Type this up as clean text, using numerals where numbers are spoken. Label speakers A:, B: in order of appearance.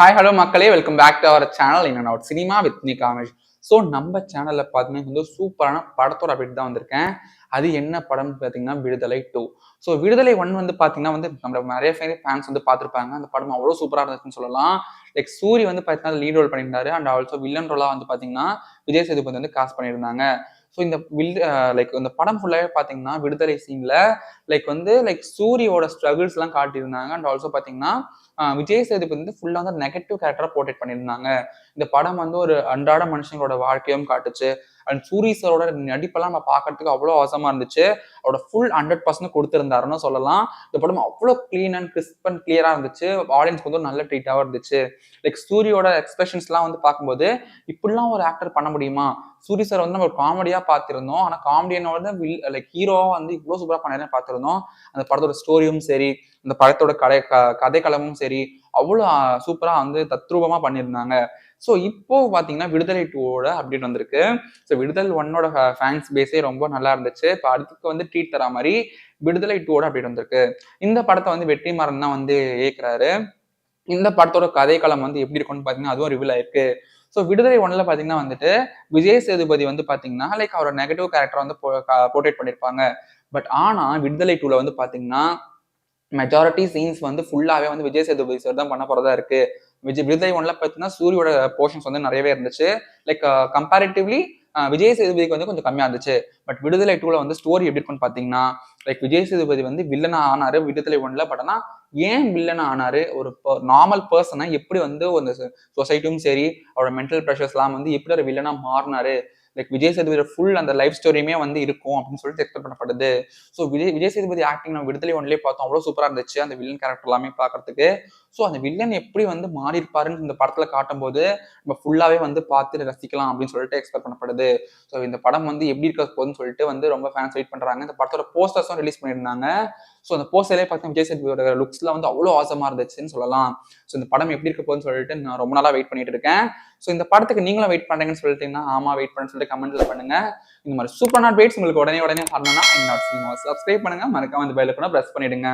A: Hi hello மக்களே, welcome back to our channel. என்ன cinema with me Kamesh. So நம்ம சேனலில் பார்த்தீங்கன்னா சூப்பரான படத்தோட அப்டேட் தான் வந்திருக்கேன். அது என்ன படம்னு பார்த்தீங்கன்னா விடுதலை 2. ஸோ விடுதலை 1 வந்து பார்த்தீங்கன்னா நம்ம நிறைய ஃபேன்ஸ் வந்து பார்த்துருப்பாங்க. அந்த படம் அவ்வளோ சூப்பராக இருந்துச்சுன்னு சொல்லலாம். லைக் சூரி வந்து பார்த்தீங்கன்னா லீட் ரோல் பண்ணியிருந்தாரு. அண்ட் ஆல்சோ வில்லன் ரோலாக வந்து பார்த்தீங்கன்னா விஜய் சேதுபதி வந்து காஸ்ட் பண்ணியிருந்தாங்க. ஸோ இந்த லைக் இந்த படம் ஃபுல்லாகவே பார்த்தீங்கன்னா விடுதலை சீனில் லைக் சூரியோட ஸ்ட்ரகிள்ஸ்லாம் காட்டியிருந்தாங்க. அண்ட் ஆல்சோ பார்த்தீங்கன்னா விஜய் சேதுபதி வந்து ஃபுல்லாக வந்து நெகட்டிவ் கேரக்டராக போர்ட்ரேட் பண்ணியிருந்தாங்க. இந்த படம் வந்து ஒரு அன்றாட மனுஷங்களோட வாழ்க்கையும் காட்டுச்சு. அண்ட் சூரி சாரோட நடிப்பெல்லாம் நம்ம பார்க்கறதுக்கு அவ்வளோ அவசரமா இருந்துச்சு. அவரோட ஃபுல் 100% கொடுத்துருந்தாருன்னு சொல்லலாம். இந்த படம் அவ்வளோ கிளீன் அண்ட் கிறிஸ்ப் அண்ட் கிளியரா இருந்துச்சு. ஆடியன்ஸ்க்கு வந்து நல்ல ட்ரீட்டாகவும் இருந்துச்சு. லைக் சூரியோட எக்ஸ்பிரஷன்ஸ்லாம் வந்து பார்க்கும்போது இப்படிலாம் ஒரு ஆக்டர் பண்ண முடியுமா? சூரி சார் வந்து நம்ம ஒரு காமெடியா பார்த்திருந்தோம். ஆனா காமெடியனோட லைக் ஹீரோவா வந்து இவ்வளோ சூப்பரா பண்ணாருன்னு பார்த்திருந்தோம். அந்த படத்தோட ஸ்டோரியும் சரி, அந்த படத்தோட கதைக்களமும் சரி, அவ்வளோ சூப்பரா வந்து தத்ரூபமா பண்ணியிருந்தாங்க. ஸோ இப்போ பார்த்தீங்கன்னா விடுதலை 2வோட அப்டேட் வந்திருக்கு. ஸோ விடுதலை 1ஓட ஃபேன்ஸ் பேஸே ரொம்ப நல்லா இருந்துச்சு. இப்போ அடுத்துக்கு வந்து ட்ரீட் தர மாதிரி விடுதலை 2வோட அப்டேட் வந்திருக்கு. இந்த படத்தை வந்து வெற்றிமாறன் தான் வந்து இயக்குறாரு. இந்த படத்தோட கதைக்களம் வந்து எப்படி இருக்கும்னு பார்த்தீங்கன்னா அதுவும் ரிவீல் ஆயிருக்கு. ஸோ விடுதலை 1ல பார்த்தீங்கன்னா வந்துட்டு விஜய் சேதுபதி வந்து பார்த்தீங்கன்னா லைக் அவரோட நெகட்டிவ் கேரக்டர் வந்து போர்ட்ரேட் பண்ணியிருப்பாங்க. பட் ஆனா விடுதலை 2ல வந்து பார்த்தீங்கன்னா மெஜாரிட்டி சீன்ஸ் வந்து ஃபுல்லாவே வந்து விஜய் சேதுபதி சார் தான் பண்ண போறதா இருக்கு. விடுதலை 1ல பார்த்தீங்கன்னா சூரியோட போர்ஷன்ஸ் வந்து நிறையவே இருந்துச்சு. லைக் கம்பேரிட்டிவ்லி விஜய் சேதுபதிக்கு வந்து கொஞ்சம் கம்மியா இருந்துச்சு. பட் விடுதலை 2ல வந்து ஸ்டோரி எப்படி இருக்குன்னு பார்த்தீங்கன்னா லைக் விஜய் சேதுபதி வந்து வில்லனா ஆனாரு விடுதலை 1ல. பட் ஆனா ஏன் வில்லனா ஆனாரு, ஒரு நார்மல் பர்சனை எப்படி வந்து ஒரு சொசைட்டியும் சரி அவரோட மென்டல் ப்ரெஷர்ஸ் எல்லாம் வந்து எப்படி ஒரு வில்லனா மாறினாரு, லைக் விஜய் சேதுபதி ஃபுல் அந்த லைஃப் ஸ்டோரியுமே வந்து இருக்கும் அப்படின்னு சொல்லிட்டு எக்ஸ்பெக்ட் பண்ணப்படுது. ஸோ விஜய் சேதுபதி ஆக்டிங் நம்ம விடுதலை 1லேயே பார்த்தோம், அவ்வளோ சூப்பராக இருந்துச்சு அந்த வில்லன் கேரக்டர் எல்லாமே பார்க்கறதுக்கு. ஸோ அந்த வில்லன் எப்படி வந்து மாறி இருப்பாருன்னு இந்த படத்துல காட்டும் போது நம்ம ஃபுல்லாவே வந்து பார்த்து ரசிக்கலாம் அப்படின்னு சொல்லிட்டு எக்ஸ்பெக்ட் பண்ணப்படுது. ஸோ இந்த படம் வந்து எப்படி இருக்க போகுதுன்னு சொல்லிட்டு வந்து ரொம்ப ஃபேன்ஸ் வெயிட் பண்றாங்க. இந்த படத்தோட போஸ்டர்ஸும் ரிலீஸ் பண்ணியிருந்தாங்க. ஸோ அந்த போஸ்டர்லேயே பார்த்தீங்கன்னா விஜய் சேதுபதியோட லுக்ஸ்லாம் வந்து அவ்வளோ ஆசமா இருந்துச்சுன்னு சொல்லலாம். ஸோ இந்த படம் எப்படி இருக்க போகுதுன்னு சொல்லிட்டு நான் ரொம்ப நாளா வெயிட் பண்ணிட்டு இருக்கேன். ஸோ இந்த படத்துக்கு நீங்களும் வெயிட் பண்றீங்கன்னு சொல்லிட்டீங்கன்னா ஆமா வெயிட் பண்ணுன்னு சொல்லிட்டு கமெண்ட்ல பண்ணுங்க. இந்த மாதிரி சூப்பரான அப்டேட்ஸ் உங்களுக்கு உடனே வரணும்னா என்னோட சப்ஸ்கிரைப் பண்ணுங்க, மறக்காம அந்த பெல் ஐகானை பிரஸ் பண்ணிடுங்க.